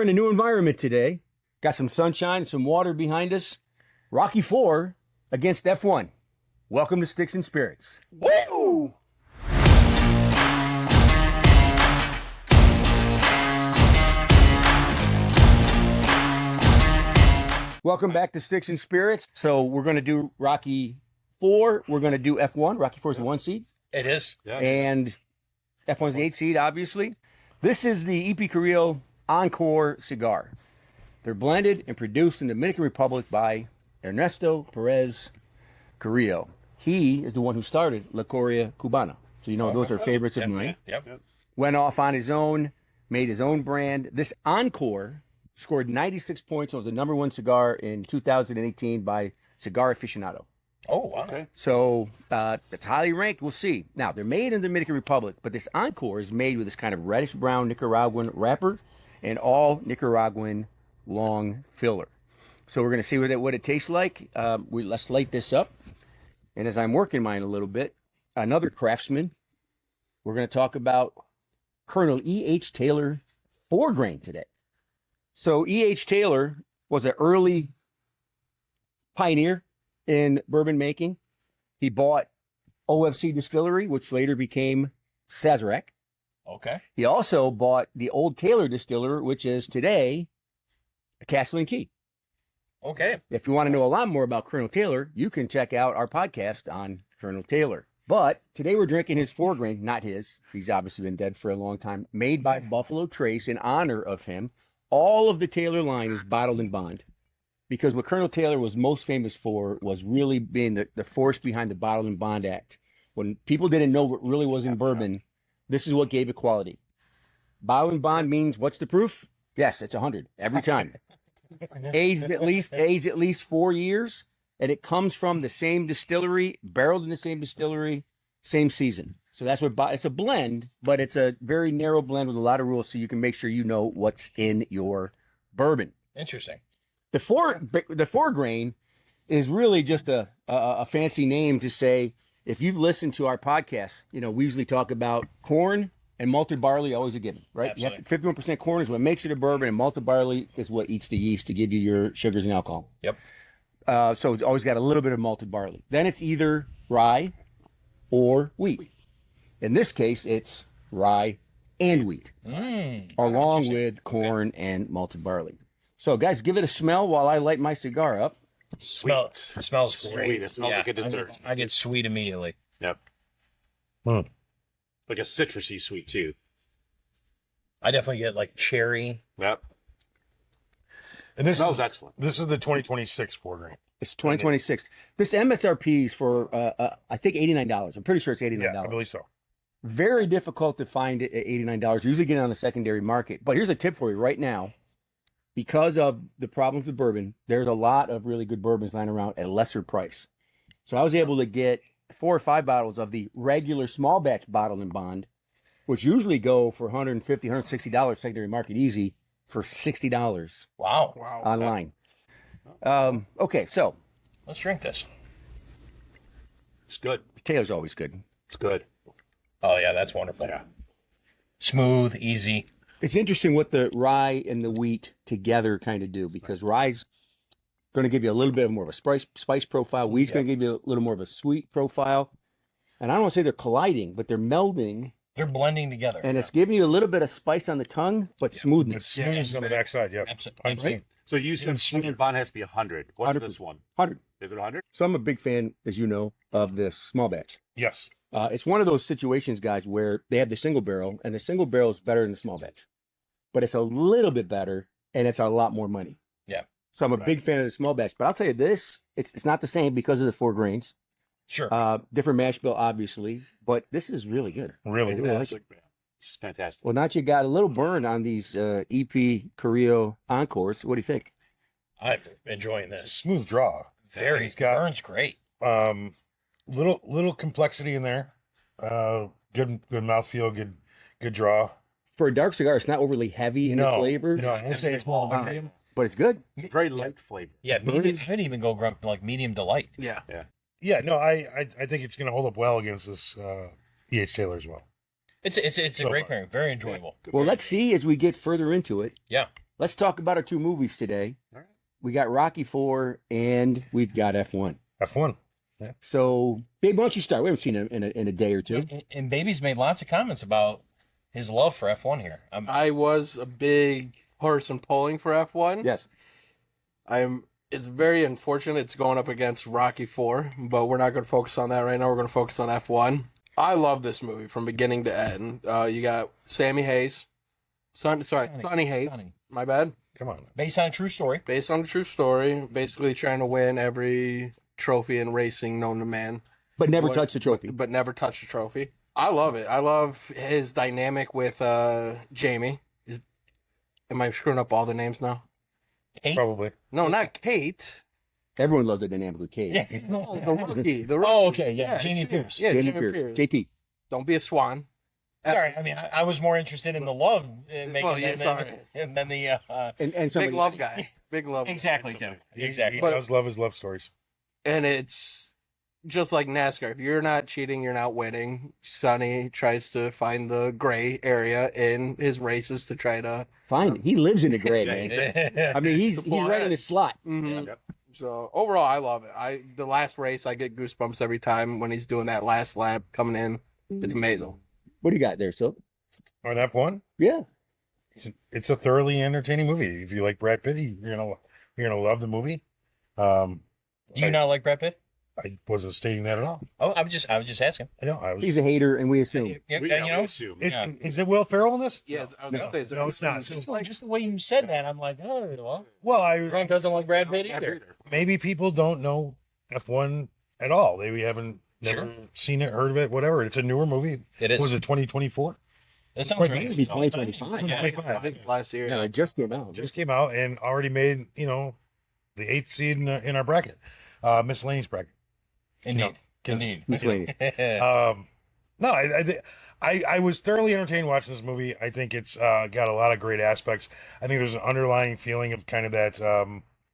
in a new environment today. Got some sunshine, some water behind us. Rocky IV against F1. Welcome to Sticks and Spirits. Woo! Welcome back to Sticks and Spirits. So we're going to do Rocky IV. We're going to do F1. Rocky IV is the 1 seed. It is. Yeah. And F1 is the 8 seed, obviously. This is the EP Carrillo Encore cigar. They're blended and produced in the Dominican Republic by Ernesto Perez Carrillo. He is the one who started La Coria Cubana. So you know those are favorites of mine. Yep. Went off on his own, made his own brand. This Encore scored 96 points and was the #1 cigar in 2018 by Cigar Aficionado. Oh, wow. Okay. So it's highly ranked. We'll see. Now, they're made in the Dominican Republic, but this Encore is made with this kind of reddish-brown Nicaraguan wrapper and all Nicaraguan long filler. So we're going to see what it tastes like. Let's light this up. And as I'm working mine a little bit, another craftsman, we're going to talk about Colonel E.H. Taylor 4-grain today. So E.H. Taylor was an early pioneer in bourbon making. He bought OFC Distillery, which later became Sazerac. Okay. He also bought the old Taylor Distiller, which is today a Castle and Key. Okay. If you want to know a lot more about Colonel Taylor, you can check out our podcast on Colonel Taylor. But today we're drinking his 4-grain, not his. He's obviously been dead for a long time. Made by Buffalo Trace in honor of him. All of the Taylor line is bottled in bond. Because what Colonel Taylor was most famous for was really being the force behind the Bottled and Bond Act. When people didn't know what really was in bourbon, this is what gave it quality. Bottled and Bond means, what's the proof? Yes, it's 100 every time. aged at least 4 years, and it comes from the same distillery, barreled in the same distillery, same season. So that's what it's a blend, but it's a very narrow blend with a lot of rules, so you can make sure you know what's in your bourbon. Interesting. The 4-grain is really just a fancy name to say, if you've listened to our podcast, you know, we usually talk about corn and malted barley, always a given, right? Absolutely. You have 51% corn is what makes it a bourbon, and malted barley is what eats the yeast to give you your sugars and alcohol. Yep. So it's always got a little bit of malted barley. Then it's either rye or wheat. In this case, it's rye and wheat, along with corn and malted barley. So, guys, give it a smell while I light my cigar up. It smells great. Sweet. It smells like a dessert. I get sweet immediately. Yep. Mm. Like a citrusy sweet, too. I definitely get like cherry. Yep. And this Smells is excellent. This is the 2026 4-grain. It's 2026. This MSRP is for, I think, $89. I'm pretty sure it's $89. Yeah, I believe so. Very difficult to find it at $89. Usually get it on the secondary market. But here's a tip for you right now. Because of the problems with bourbon, there's a lot of really good bourbons lying around at a lesser price. So I was able to get 4 or 5 bottles of the regular small batch bottled in bond, which usually go for $150, $160 secondary market easy, for $60 Wow. online. Okay, so Let's drink this. It's good. Taylor's always good. It's good. Oh, yeah, that's wonderful. Yeah. Smooth, easy. It's interesting what the rye and the wheat together kind of do, because rye's going to give you a little bit more of a spice profile. Wheat's going to give you a little more of a sweet profile. And I don't want to say they're colliding, but they're melding. They're blending together. And it's giving you a little bit of spice on the tongue, but smoothness. Smooth on the backside, yeah. Absolutely. Right? So you said Bourbon Bond has to be 100. What's 100%. this one? 100. Is it 100? So I'm a big fan, as you know, of this small batch. Yes. It's one of those situations, guys, where they have the single barrel, and the single barrel is better than the small batch. But it's a little bit better, and it's a lot more money. Yeah. So I'm a big fan of the small batch. But I'll tell you this, it's not the same because of the 4 grains. Sure. Different mash bill, obviously, but this is really good. Really. like it. It's fantastic. Well, now that you got a little burn on these EP Carrillo Encores, what do you think? I'm enjoying It's a this. smooth draw. Very. It's got Burns great. little complexity in there. Good mouthfeel, good draw. For a dark cigar, it's not overly heavy in the flavors, No, I would say it's more medium. but it's good. It's very light flavor. Yeah, medium, could even go like medium delight. Yeah. Yeah. Yeah, no, I think it's going to hold up well against this E.H. Taylor as well. It's a So great far. pairing. Very enjoyable. Well, let's see as we get further into it. Yeah. let's talk about our two movies today. All right. We got Rocky 4 and we've got F1. F1. So, Babe, why don't you start? We haven't seen him in a day or two. And Baby's made lots of comments about his love for F1 here. I was a big person pulling for F1. Yes. It's very unfortunate it's going up against Rocky 4, but we're not going to focus on that right now. We're going to focus on F1. I love this movie from beginning to end. You got Sammy Hayes. Sonny Hayes. My bad. Come on. Based on a true story. Based on a true story, basically trying to win every trophy in racing known to man. But never touched the trophy. But never touched the trophy. I love it. I love his dynamic with Jamie. Am I screwing up all the names now? Kate? Probably. No, not Kate. Everyone loves the dynamic with Kate. Yeah. No, the rookie. The rookie. Oh, okay. Yeah. Jamie Pierce. Yeah, Jamie Jamie Pierce. Pierce. JP. Don't be a swan. Sorry. I mean, I was more interested in the love making Well, yeah, sorry. than the. And Big somebody, love guy. Big love. Exactly, Tim. He Exactly. does love his love stories. And it's just like NASCAR. If you're not cheating, you're not winning. Sonny tries to find the gray area in his races to try to. Fine. He lives in the gray, man. I mean, he's right in his slot. Mhm. Yep. So overall, I love it. The last race, I get goosebumps every time when he's doing that last lap coming in. It's amazing. What do you got there, Silk? On F1, Yeah. it's a thoroughly entertaining movie. If you like Brad Pitt, you're gonna love the movie. Do you not like Brad Pitt? I wasn't stating that at all. Oh, I was just asking. I know. I was. He's a hater, and we assume. Yeah, We, and, we you know, assume. Yeah. Is it Will Ferrell in this? Yeah, I was No. gonna say, is there- No, it's not. just the way you said that, I'm like, oh, well, Well, Grant doesn't like Brad Pitt either. maybe people don't know F1 at all. They haven't never Sure. seen it, heard of it, whatever. It's a newer movie. It is. Was it 2024? That sounds Quite right. maybe 2025. Yeah. I think it's last year. Yeah, it just came out. Just came out and already made the 8th seed in our bracket, miscellaneous bracket. Indeed. 'cause- Indeed. Miscellaneous. No, I was thoroughly entertained watching this movie. I think it's got a lot of great aspects. I think there's an underlying feeling of kind of that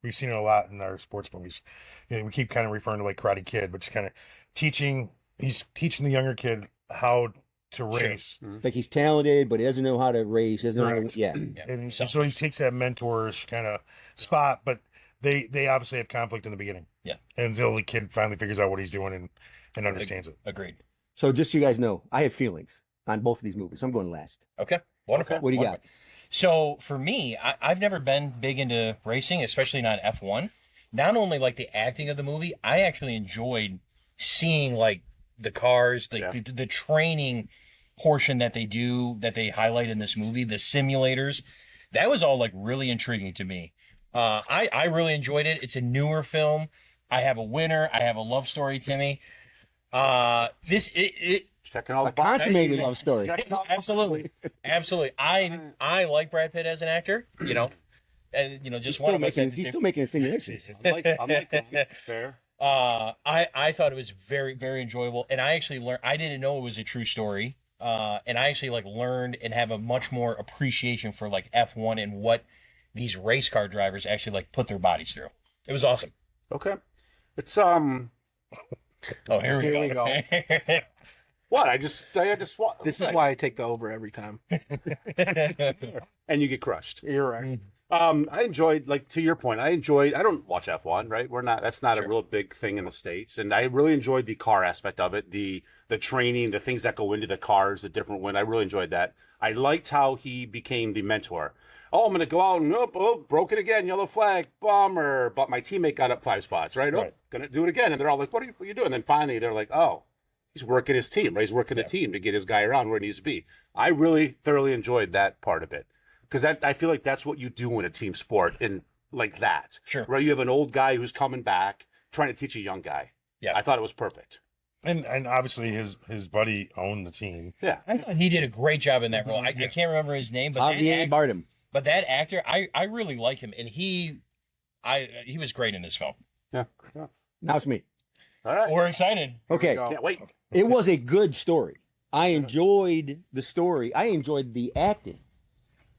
we've seen it a lot in our sports movies. We keep kind of referring to like Karate Kid, which is kind of he's teaching the younger kid how to race. Like he's talented, but he doesn't know how to race. Doesn't know how to, Correct. yeah. And so he takes that mentorish kind of spot, but they obviously have conflict in the beginning. Yeah. Until the kid finally figures out what he's doing and understands it. Agreed. So just so you guys know, I have feelings on both of these movies. I'm going last. Okay. Wonderful. What do you got? Wonderful. So for me, I've never been big into racing, especially not F1. Not only like the acting of the movie, I actually enjoyed seeing like the cars, the training portion that they highlight in this movie, the simulators. That was all like really intriguing to me. I really enjoyed it. It's a newer film. I have a winner. I have a love story, Timmy. Checking all the A consummated boxes. love story. Absolutely. I like Brad Pitt as an actor, and just He's one still of us. making, he's still making simulations. I'm like that. Fair. I thought it was very, very enjoyable, and I actually learned. I didn't know it was a true story, and I actually like learned and have a much more appreciation for like F1 and what these race car drivers actually like put their bodies through. It was awesome. Okay. It's Oh, here we go. what I just want. This is why I take the over every time. And you get crushed. You're right. I enjoyed, like, to your point, I don't watch F1, right? That's not a real big thing in the States. And I really enjoyed the car aspect of it, the training, the things that go into the cars, the different I really enjoyed that. I liked how he became the mentor. Oh, I'm going to go out and, nope, oh, broke it again, yellow flag, bummer. But my teammate got up 5 spots, right? Oh, going to do it again. And they're all like, what are you doing? And then finally they're like, oh, he's working his team, right? He's working the team to get his guy around where he needs to be. I really thoroughly enjoyed that part of it. Because I feel like that's what you do in a team sport, and like that. Sure. Right? You have an old guy who's coming back, trying to teach a young guy. Yeah. I thought it was perfect. And obviously his buddy owned the team. Yeah. I thought he did a great job in that role. I can't remember his name, but Javier Bardem. But that actor, I really like him, and he was great in this film. Yeah. Now it's me. All right. We're excited. Okay. Go. Can't wait. It was a good story. I enjoyed the story. I enjoyed the acting.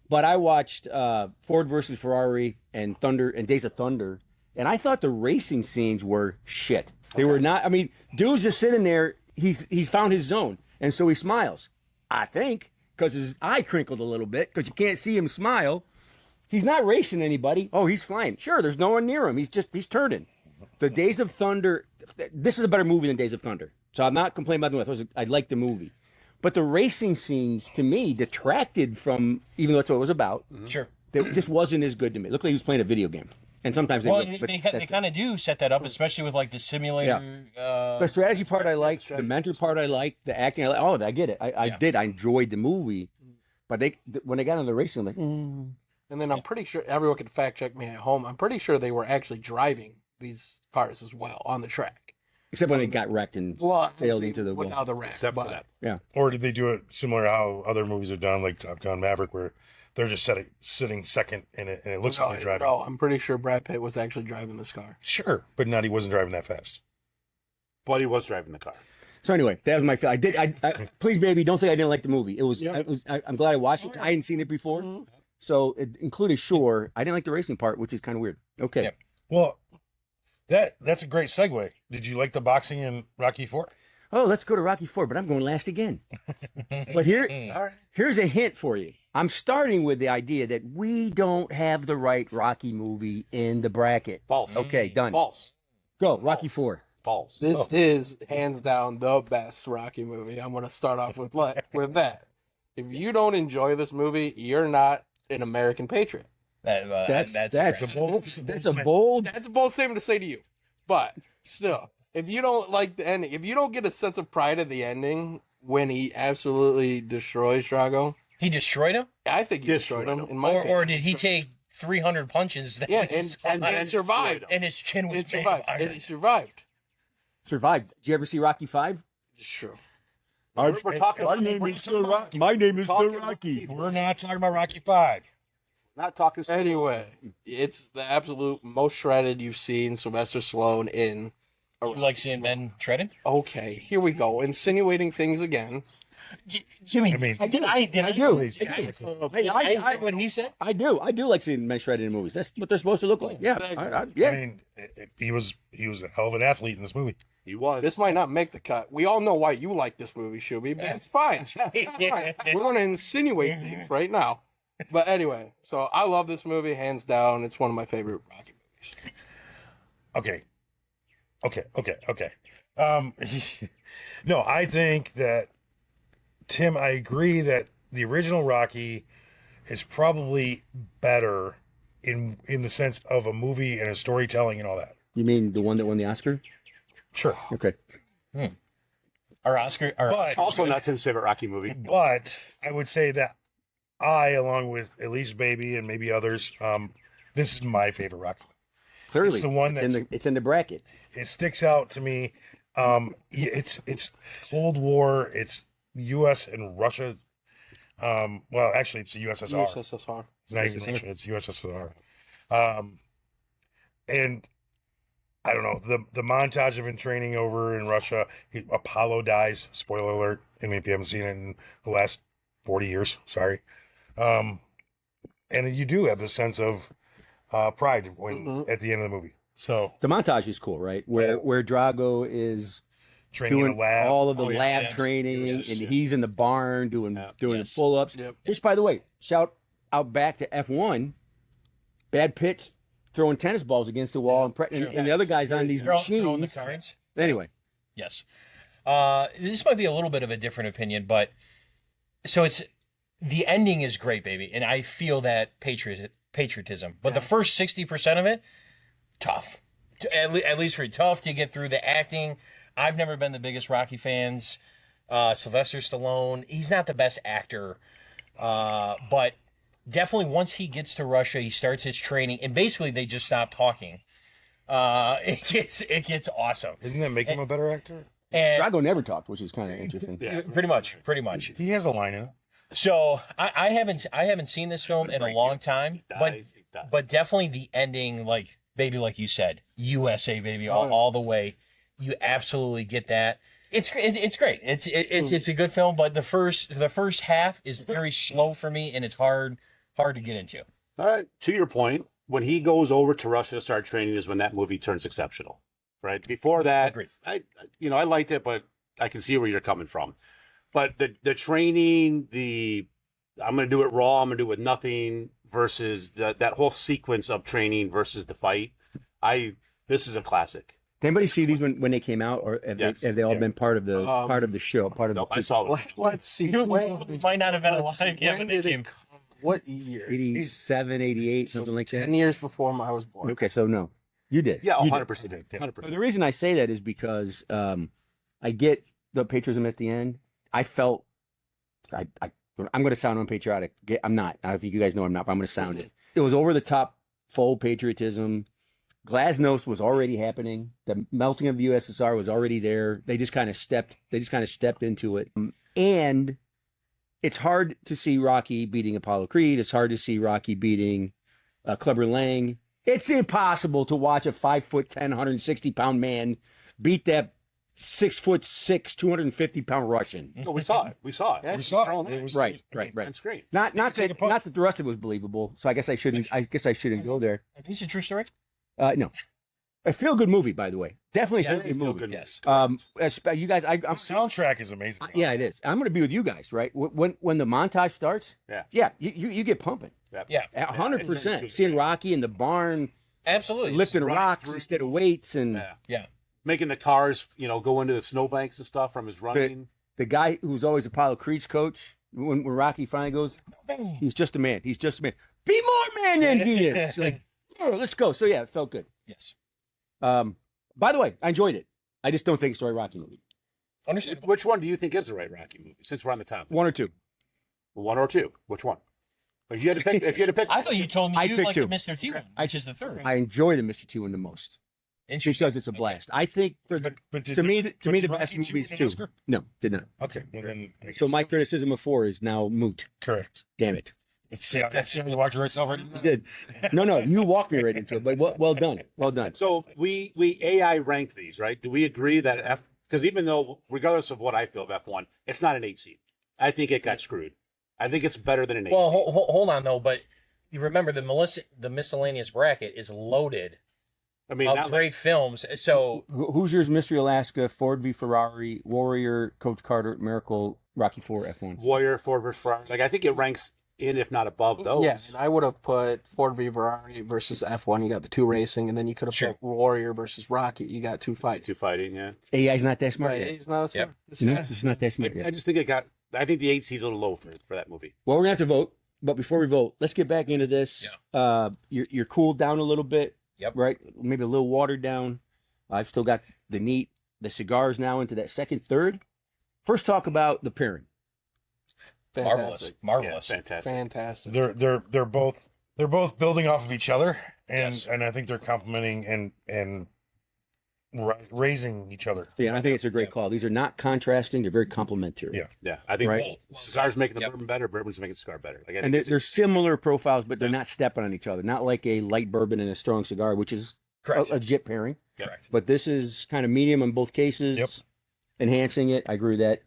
But I watched Ford versus Ferrari and Days of Thunder, and I thought the racing scenes were shit. They were not. I mean, dude's just sitting there. He's found his zone, and so he smiles. I think because his eye crinkled a little bit because you can't see him smile. He's not racing anybody. Oh, he's flying. Sure, there's no one near him. He's turning. The Days of Thunder. This is a better movie than Days of Thunder. So I'm not complaining about the movie. I like the movie, but the racing scenes to me detracted from, even though that's what it was about. Sure. It just wasn't as good to me. It looked like he was playing a video game. And sometimes Well, look, they kind of do set that up, especially with like the simulator. the strategy part I liked, the mentor part I liked, the acting I liked. Oh, I get it. I did. I enjoyed the movie, but when they got on the racing, I'm like, And then I'm pretty sure everyone can fact check me at home. I'm pretty sure they were actually driving these cars as well on the track. except when they got wrecked and failed into the wall. without the wreck. Except for that. Yeah. Or did they do it similar to how other movies have done, like Top Gun Maverick, where they're just sitting second in it, and it looks like they're driving? No, I'm pretty sure Brad Pitt was actually driving this car. Sure, but not he wasn't driving that fast. But he was driving the car. So anyway, that was my feel. I please, baby, don't think I didn't like the movie. It was. I'm glad I watched it. I hadn't seen it before, so it included Shore. I didn't like the racing part, which is kind of weird. Okay. Yep. Well, that's a great segue. Did you like the boxing in Rocky IV? Oh, let's go to Rocky IV, but I'm going last again. But here's a hint for you. I'm starting with the idea that we don't have the right Rocky movie in the bracket. False. Okay, done. False. Go, Rocky IV. False. This is hands down the best Rocky movie. I'm going to start off with that. If you don't enjoy this movie, you're not an American patriot. That's correct. a bold. That's a bold. That's a bold statement to say to you. But still, if you don't like the ending, if you don't get a sense of pride at the ending when he absolutely destroys Drago, He destroyed him, I think he destroyed him. In my or opinion. did he take 300 punches? That Yeah, he and survived. and his chin was It survived. made of It survived. Survived. Did you ever see Rocky V? Sure. We're talking. My name is still Rocky. My name is still Talking- Rocky. We're not talking about Rocky V. Not talking. Anyway, it's the absolute most shredded you've seen Sylvester Stallone in. You like seeing men shredded? Okay, here we go. Insinuating things again. Jimmy, I mean, I do. Hey, What he said? I do like seeing men shredded in movies. That's what they're supposed to look like. Yeah, yeah. I mean, he was a hell of an athlete in this movie. He was. This might not make the cut. We all know why you like this movie, Shuby, but it's fine. It's fine. We're going to insinuate things right now. But anyway, so I love this movie, hands down. It's one of my favorite Rocky movies. Okay. No, I think that, Tim, I agree that the original Rocky is probably better in the sense of a movie and a storytelling and all that. You mean the one that won the Oscar? Sure. Okay. Our Oscar. But, also not Tim's favorite Rocky movie. but I would say that along with Elise Baby and maybe others, this is my favorite Rocky. Clearly, It's the one it's in the bracket. It sticks out to me. It's Cold War. It's U.S. and Russia. Well, actually, it's the USSR. USSR. It's not even Russia. It's USSR. And I don't know, the montage of him training over in Russia. Apollo dies. Spoiler alert. I mean, if you haven't seen it in the last 40 years, sorry. And you do have this sense of pride at the end of the movie. So The montage is cool, right? Where Drago is training in doing a lab. all of the yeah, lab yeah. training, Yes, and yeah. he's in the barn doing Yes. pull-ups. Yep. Which, by the way, shout out back to F1. Brad Pitt's throwing tennis balls against the wall, and the other guys on these Throwing the machines. cards. Anyway, Yes. This might be a little bit of a different opinion, but so it's the ending is great, baby, and I feel that patriotism. But the first 60% of it, tough. At least for tough to get through the acting. I've never been the biggest Rocky fans. Sylvester Stallone, he's not the best actor, but definitely once he gets to Russia, he starts his training, and basically they just stop talking. It gets awesome. Isn't that make him a better actor? And Drago never talked, which is kind of interesting. pretty much. He has a line in it. So I haven't seen this film in a long time, but definitely the ending, like baby, like you said, USA baby, all the way. You absolutely get that. It's great. It's a good film, but the first half is very slow for me, and it's hard to get into. All right. To your point, when he goes over to Russia to start training is when that movie turns exceptional, right? Before that, Agreed. I liked it, but I can see where you're coming from. But the training, I'm going to do it raw, I'm going to do it with nothing, versus that whole sequence of training versus the fight. This is a classic. Did anybody see these when they came out, or have they all been part of the show? Nope, I saw it. Let's see. You When, might not have been alive yet when they came. what year? 87, 88, something like that. 10 years before I was born. Okay, so no, you did. Yeah, You 100%. did. 100%. The reason I say that is because I get the patriotism at the end. I felt I'm going to sound unpatriotic. I'm not. I think you guys know I'm not, but I'm going to sound it. It was over the top, full patriotism. Glasnost was already happening. The melting of the USSR was already there. They just kind of stepped into it. And it's hard to see Rocky beating Apollo Creed. It's hard to see Rocky beating Clubber Lang. It's impossible to watch a 5'10", 160-pound man beat that 6'6", 250-pound Russian. No, we saw it. We saw it. Yeah, We saw it. It was Right. On screen. Not take a that punch. not that the rest of it was believable. So I guess I shouldn't go there. Are these a true story? No, a feel good movie, by the way. Definitely Yeah, feel good movie. Yes. You guys, I'm The soundtrack is amazing. yeah, it is. I'm going to be with you guys, right? When the montage starts, Yeah. you get pumping. Yeah. 100%. Seeing Rocky in the barn Absolutely. lifting running rocks through- instead of weights, and Yeah. Yeah. Making the cars, go into the snowbanks and stuff from his running. the guy who's always Apollo Creed's coach, when Rocky finally goes, he's just a man. He's just a man. Be more man than he is. It's like, oh, let's go. So yeah, it felt good. Yes. By the way, I enjoyed it. I just don't think it's the right Rocky movie. Understood. Which one do you think is the right Rocky movie? Since we're on the topic, One or two. one or two. Which one? If you had to pick, I thought you told me I you picked liked two. the Mr. T one, which is the third. I enjoy the Mr. T one the most because it's a blast. I think But to me the Rocky best two movie is win an two. Oscar? No, did not. Okay, well then. I So guess- my criticism of 4 is now moot. correct. Damn it. See how you walked yourself right into You that? did. No, you walked me right into it, but well done. Well done. so we AI ranked these, right? Do we agree that because even though, regardless of what I feel of F1, it's not an 8 seed. I think it got screwed. I think it's better than an 8 Well, seed. hold on though, but you remember the miscellaneous bracket is loaded I mean, of not great films. So Hoosiers, Mystery Alaska, Ford v Ferrari, Warrior, Coach Carter, Miracle, Rocky 4, F1. Warrior, Ford versus Ferrari. Like, I think it ranks in, if not above those. Yeah, and I would have put Ford v Ferrari versus F1. You got the two racing, and then you could have Sure. put Warrior versus Rocky. You got two fights. Two fighting, yeah. AI's not that smart Right, yet. he's not as Yep. smart. This You know, guy. he's not that smart I yet. just think I think the 8 seed's a little low for that movie. Well, we're gonna have to vote, but before we vote, let's get back into this. You're cooled down a little bit. Yep. Right, maybe a little watered down. I've still got the cigars now into that second, third. First, talk about the pairing. marvelous, marvelous. Yeah, fantastic. Fantastic. They're both building off of each other, and Yes. and I think they're complementing and raising each other. Yeah, and I think it's a great Yep. call. These are not contrasting; they're very complementary. Yeah. Yeah, I think Right. Cigar's making the Yep. bourbon better. Bourbon's making the cigar better. Like, I And think they're similar profiles, but they're not stepping on each other. Not like a light bourbon and a strong cigar, which is Correct. a legit pairing. Correct. But this is kind of medium in both cases. Yep. Enhancing it. I agree with that.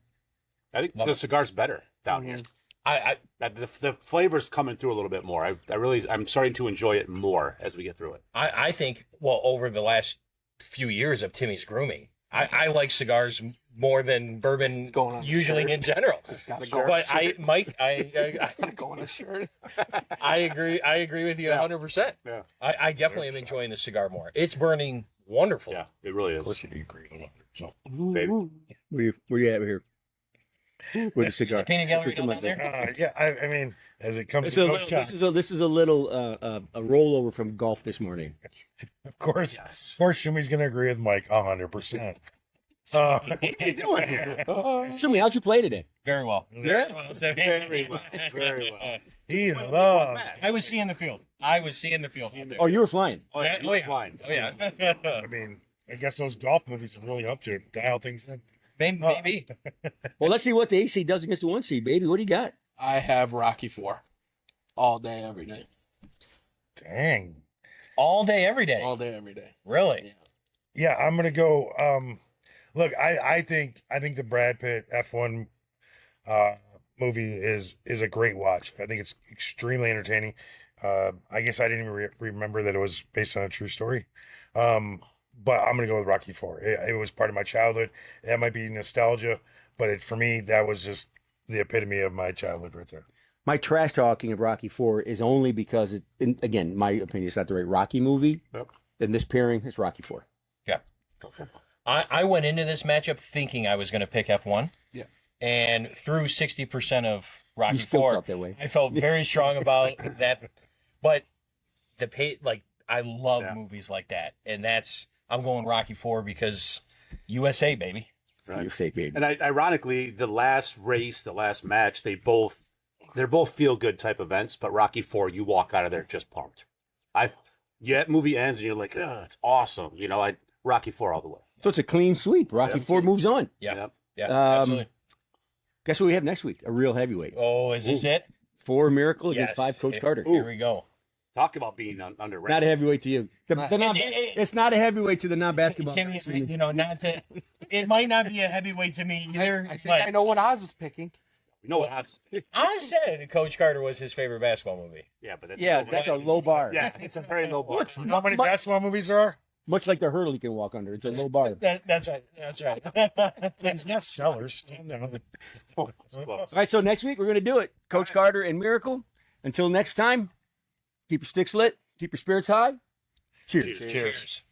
I think Love the it. cigar's better down here. I The flavor's coming through a little bit more. I'm starting to enjoy it more as we get through it. I think, well, over the last few years of Timmy's grooming, I like cigars more than bourbon It's going on a usually shirt. in general. It's gotta go. But Mike, gotta go on a shirt. I agree with you 100%. Yeah. I definitely am enjoying the cigar more. It's burning wonderfully. Yeah, it really Of course, is. you agree with that. So, Baby. Where you at here? With the cigar. The peanut gallery Put some down up there. there? yeah, I mean, as it comes This to is, a those little, shots, this is a little a rollover from golf this morning. of course, Yes. of course, Shumi's gonna agree with Mike 100%. What are you doing here? Shumi, how'd you play today? Very well. Yeah. Very well. Very well. He loves. I was seeing the field. Oh, you were flying. Oh, yeah, Oh, yeah. fine. Oh, yeah. I mean, I guess those golf movies have really helped you dial things in. Maybe. Well, let's see what the 8 seed does against the 1 seed, baby. What do you got? I have Rocky 4. All day, every day. Dang. All day, every day. All day, every day. Really? Yeah, I'm gonna go. Look, I think the Brad Pitt F1 movie is a great watch. I think it's extremely entertaining. I guess I didn't even remember that it was based on a true story. But I'm gonna go with Rocky 4. It was part of my childhood. That might be nostalgia, but for me, that was just the epitome of my childhood right there. My trash talking of Rocky 4 is only because, again, my opinion, it's not the right Rocky movie. Yep. In this pairing, it's Rocky 4. Yeah. I went into this matchup thinking I was going to pick F1. Yeah. And through 60% of Rocky You still 4, felt that way. I felt very strong about that. But I love movies like that. And I'm going Rocky 4 because USA, baby. Right. You're safe, baby. And ironically, the last race, the last match, they're both feel good type events. But Rocky 4, you walk out of there just pumped. Movie ends and you're like, it's awesome. Rocky 4 all the way. So it's a clean sweep. Rocky 4 moves on. Yeah. Yep. Absolutely. Guess what we have next week? A real heavyweight. Oh, is this it? 4 Miracle against Yes. 5 Coach Carter. Here we go. Talk about being underrated. Not a heavyweight to you. It's not a heavyweight to the non-basketball. Not that it might not be a heavyweight to me either. I think I know what Oz is picking. You know what happens? I said Coach Carter was his favorite basketball movie. Yeah, but That's a low bar. Yeah, it's a very low bar. You know how many basketball movies there are? Much like the hurdle you can walk under. It's a low bar. That's right. That's right. It's not sellers. All right, so next week we're going to do it. Coach Carter and Miracle. Until next time, keep your sticks lit, keep your spirits high. Cheers. Cheers.